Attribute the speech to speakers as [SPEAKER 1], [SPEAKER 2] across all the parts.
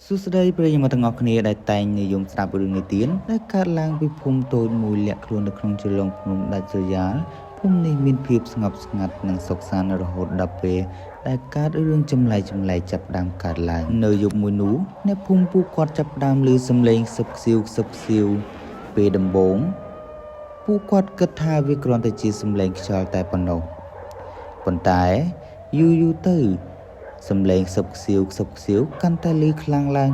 [SPEAKER 1] សួស្តីប្រិយមិត្តទាំងអស់គ្នាដែលតែងនិយមស្ដាប់រឿងនិទានដែលកើតឡើងពីភូមិតូចមួយលាក់ខ្លួននៅក្នុងជ្រលងភ្នំដាច់ស្រយាលភូមិនេះមានភាពស្ងប់ស្ងាត់និងសុខសាន្តរហូតដល់ពេលដែលកើតរឿងចម្លែកចាប់ផ្ដើមកើតឡើងនៅយប់មួយនោះអ្នកភូមិពួកគាត់ចាប់ផ្ដើមឮសំឡេងខ្សឹបខ្សៀវពេលដំបូងពួកគាត់គិតថាវាគ្រាន់តែជាសំឡេងខ្យល់តែប៉ុណ្ណោះប៉ុន្តែយូរទៅសំឡេងខ្សឹបខ្សៀវកាន់តែឮខ្លាំងឡើ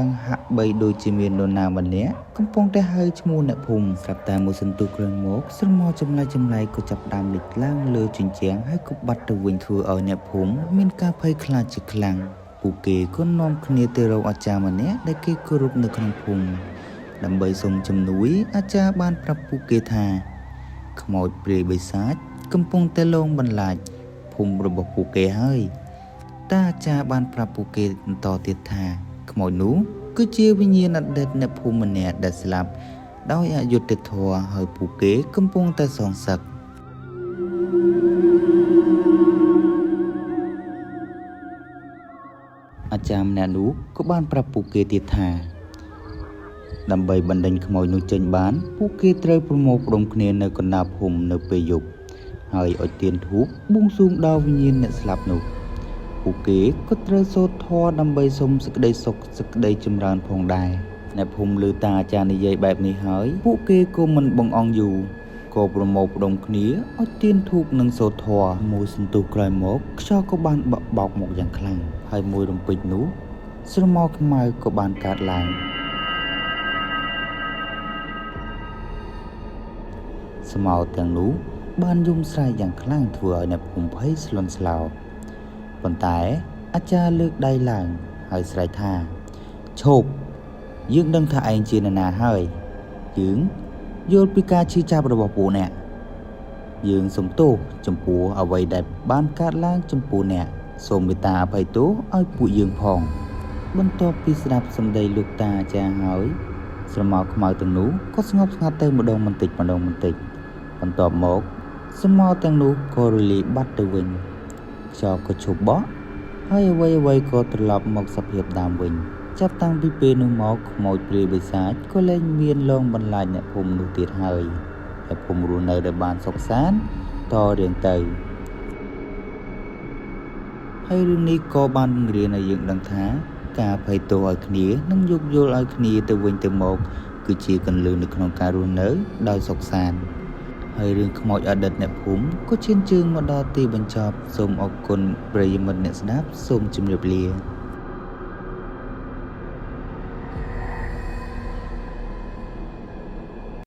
[SPEAKER 1] ងហាក់បីដូចជាមាននរណាម្នាក់កំពុងតែហៅឈ្មោះអ្នកភូមិស្រាប់តែមួយសន្ទុះក្រោយមកស្រមោលចម្លែកក៏ចាប់ផ្ដើមលេចឡើងលើជញ្ជាំងហើយក៏បាត់ទៅវិញធ្វើឲ្យអ្នកភូមិមានការភ័យខ្លាចជាខ្លាំងពួកគេក៏នាំគ្នាទៅរកអាចារ្យម្នាក់ដែលគេគោរពនៅក្នុងភូមិដើម្បីសុំជំនួយអាចារ្យបានប្រាប់ពួកគេថាខ្មោចព្រាយបិសាចកំពុងតែលងបន្លាចភូមិរបស់ពួកគេហើយតាអាចារ្យបានប្រាប់ពួកគេបន្តទៀតថាខ្មោចនោះគឺជាវិញ្ញាណអតីតអ្នកភូមិម្នាក់ដែលស្លាប់ដោយអយុត្តិធម៌ហើយពួកគេកំពុងតែសងសឹកអាចារ្យម្នាក់នោះក៏បានប្រាប់ពួកគេទៀតថាដើម្បីបណ្ដេញខ្មោចនោះចេញបានពួកគេត្រូវប្រមូលផ្ដុំគ្នានៅកណ្ដាលភូមិនៅពេលយប់ហើយអុជទៀនធូបបួងសួងដល់វិញ្ញាណអ្នកស្លាប់នោះពួកគេក៏ត្រូវសូត្រធម៌ដើម្បីសុំសេចក្តីសុខសេចក្តីចម្រើនផងដែរអ្នកភូមិឮតាអាចារ្យនិយាយបែបនេះហើយពួកគេក៏មិនបង្អង់យូរក៏ប្រមូលផ្ដុំគ្នាអុជទៀនធូបនិងសូត្រធម៌មួយសន្ទុះក្រោយមកខ្យល់ក៏បានបក់មកយ៉ាងខ្លាំងហើយមួយរំពេចនោះស្រមោលខ្មៅក៏បានកើតឡើងស្រមោលទាំងនោះបានយំស្រែកយ៉ាងខ្លាំងធ្វើឲ្យអ្នកភូមិភ័យស្លន់ស្លោប៉ុន្តែអាចារ្យលើកដៃឡើងហើយស្រែកថាឈប់យើងដឹងថាឯងជានរណាហើយយើងយល់ពីការឈឺចាប់របស់ពួកអ្នកយើងសុំទោសចំពោះអ្វីដែលបានកើតឡើងចំពោះអ្នកសូមមេត្តាអភ័យទោសឲ្យពួកយើងផងបន្ទាប់ពីស្ដាប់សម្ដីលោកតាអាចារ្យហើយស្រមោលខ្មៅទាំងនោះក៏ស្ងប់ស្ងាត់ទៅម្ដងបន្តិចបន្ទាប់មកស្រមោលទាំងនោះក៏រលាយបាត់ទៅវិញខ្យល់ក៏ឈប់បក់ហើយអ្វីក៏ត្រឡប់មកសភាពដើមវិញចាប់តាំងពីពេលនោះមកខ្មោចព្រាយបិសាចក៏លែងមានលងបន្លាចអ្នកភូមិនោះទៀតហើយអ្នកភូមិរស់នៅដែលបានសុខសាន្តតរៀងទៅហើយរឿងនេះក៏បានបង្រៀនឲ្យយើងដឹងថាការអភ័យទោសឲ្យគ្នានិងយោគយល់ឲ្យគ្នាទៅវិញទៅមកគឺជាគន្លឹះនៅក្នុងការរស់នៅដោយសុខសាន្តហើយរឿងខ្មោចអតីតអ្នកភូមិក៏ឈានជើងមកដល់ទីបញ្ចប់សូមអរគុណប្រិយមិត្តអ្នកស្ដាប់សូមជម្រាបលា